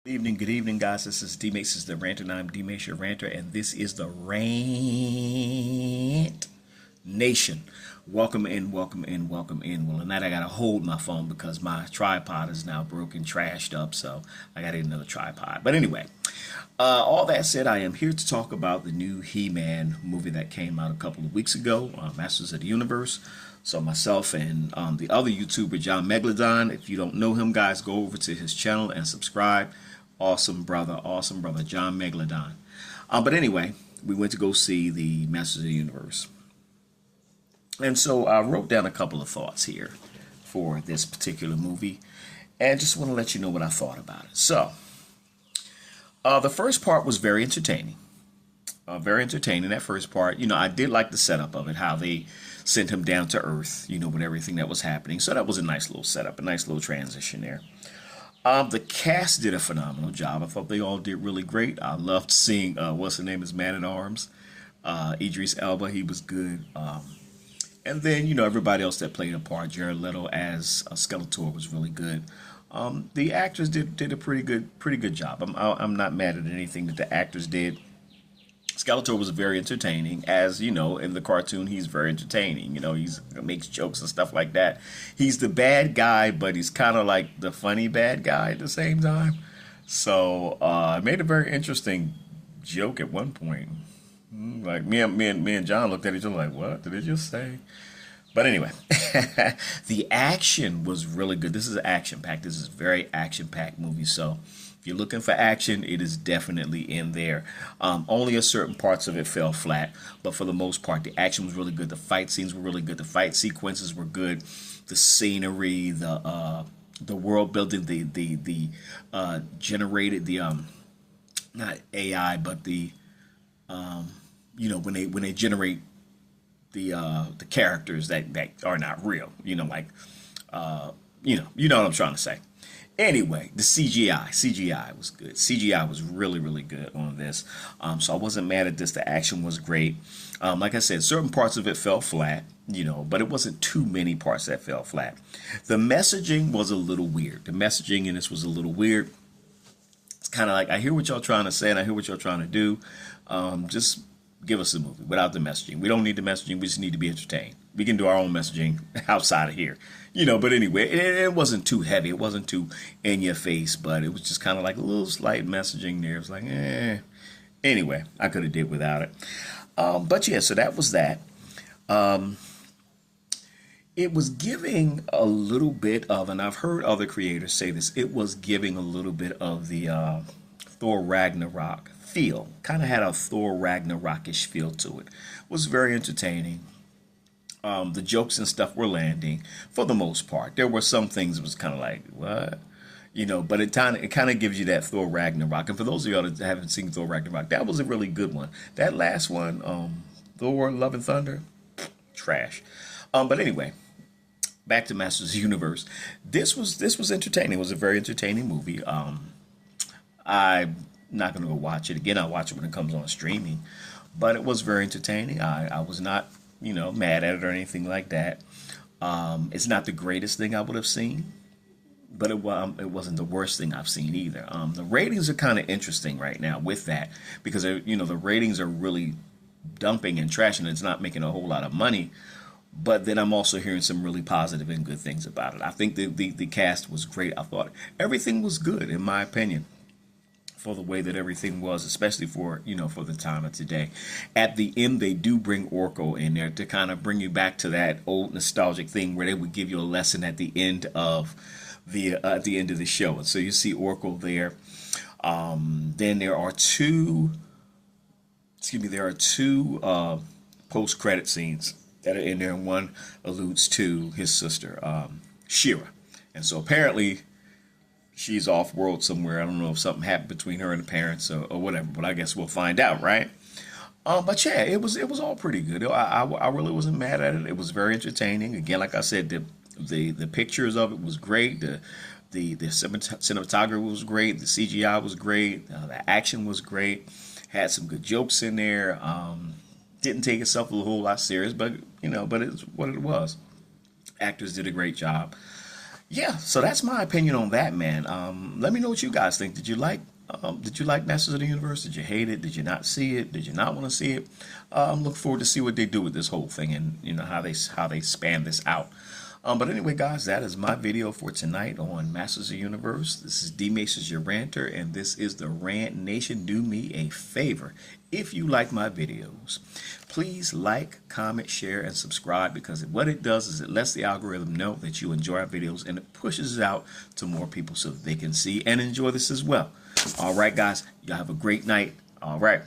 Good evening, guys. This is D-Mace, this is the Ranter, and I'm D-Mace, your ranter, and this is the Rant Nation. Welcome in, welcome in, welcome in. Well, tonight I gotta hold my phone because my tripod is now broken, trashed up, so I gotta get another tripod. But anyway, all that said, I am here to talk about the new He-Man movie that came out a couple of weeks ago, Masters of the Universe. So myself and the other YouTuber, John Megalodon, if you don't know him, guys, go over to his channel and subscribe. Awesome brother, John Megalodon. But anyway, we went to go see the Masters of the Universe. And so I wrote down a couple of thoughts here for this particular movie. And just want to let you know what I thought about it. So, the first part was very entertaining. Very entertaining, that first part. I did like the setup of it, how they sent him down to Earth, with everything that was happening. So that was a nice little setup, a nice little transition there. The cast did a phenomenal job. I thought they all did really great. I loved seeing, what's her name is Man-at-Arms, Idris Elba. He was good. And then, everybody else that played a part. Jared Leto as Skeletor was really good. The actors did a pretty good job. I'm not mad at anything that the actors did. Skeletor was very entertaining, as in the cartoon. He's very entertaining. He makes jokes and stuff like that. He's the bad guy, but he's kind of like the funny bad guy at the same time. So I made a very interesting joke at one point. Like me and John looked at each other like, "What did he just say?" But anyway, the action was really good. This is action packed. This is a very action packed movie. So if you're looking for action, it is definitely in there. Only a certain parts of it fell flat, but for the most part, the action was really good. The fight scenes were really good. The fight sequences were good. The scenery, the world building, the generated not AI, but the when they generate the characters that are not real. You know what I'm trying to say. Anyway, the CGI was good. CGI was really good on this. So I wasn't mad at this. The action was great. Like I said, certain parts of it fell flat, but it wasn't too many parts that fell flat. The messaging was a little weird. The messaging in this was a little weird. It's kind of like, I hear what y'all trying to say and I hear what y'all trying to do. Just give us a movie without the messaging. We don't need the messaging. We just need to be entertained. We can do our own messaging outside of here, but anyway, it wasn't too heavy. It wasn't too in your face, but it was just kind of like a little slight messaging there. It was like, Anyway, I could have did without it. But yeah, so that was that. It was giving a little bit of, and I've heard other creators say this, it was giving a little bit of the Thor Ragnarok feel. Kind of had a Thor Ragnarokish feel to it. Was very entertaining. The jokes and stuff were landing for the most part. There were some things that was kind of like, what? But it kind of gives you that Thor Ragnarok. And for those of y'all that haven't seen Thor Ragnarok, that was a really good one. That last one, Thor Love and Thunder, trash. But anyway, back to Masters of the Universe. This was entertaining. It was a very entertaining movie. I'm not going to go watch it again. I'll watch it when it comes on streaming. But it was very entertaining. I was not, mad at it or anything like that. It's not the greatest thing I would have seen, but it wasn't the worst thing I've seen either. The ratings are kind of interesting right now with that because, the ratings are really dumping and trashing. It's not making a whole lot of money. But then I'm also hearing some really positive and good things about it. I think the cast was great. I thought everything was good, in my opinion, for the way that everything was, especially for for the time of today. At the end, they do bring Oracle in there to kind of bring you back to that old nostalgic thing where they would give you a lesson at the end of the show, and so you see Oracle there. Then there are two. Excuse me. There are two post-credit scenes that are in there, and one alludes to his sister, Shira, and so apparently she's off world somewhere. I don't know if something happened between her and the parents or whatever, but I guess we'll find out, right? But yeah, it was all pretty good. I really wasn't mad at it. It was very entertaining. Again, like I said, the pictures of it was great. The cinematography was great. The CGI was great. The action was great. Had some good jokes in there. Didn't take itself a whole lot serious, but but it's what it was. Actors did a great job. Yeah, so that's my opinion on that, man. Let me know what you guys think. Did you like Masters of the Universe? Did you hate it? Did you not see it? Did you not want to see it? I'm looking forward to see what they do with this whole thing, and how they span this out. But anyway, guys, that is my video for tonight on Masters of the Universe. This is D Maces, your ranter, and this is the Rant Nation. Do me a favor. If you like my videos, please like, comment, share, and subscribe, because what it does is it lets the algorithm know that you enjoy our videos, and it pushes it out to more people so that they can see and enjoy this as well. All right, guys, y'all have a great night. All right.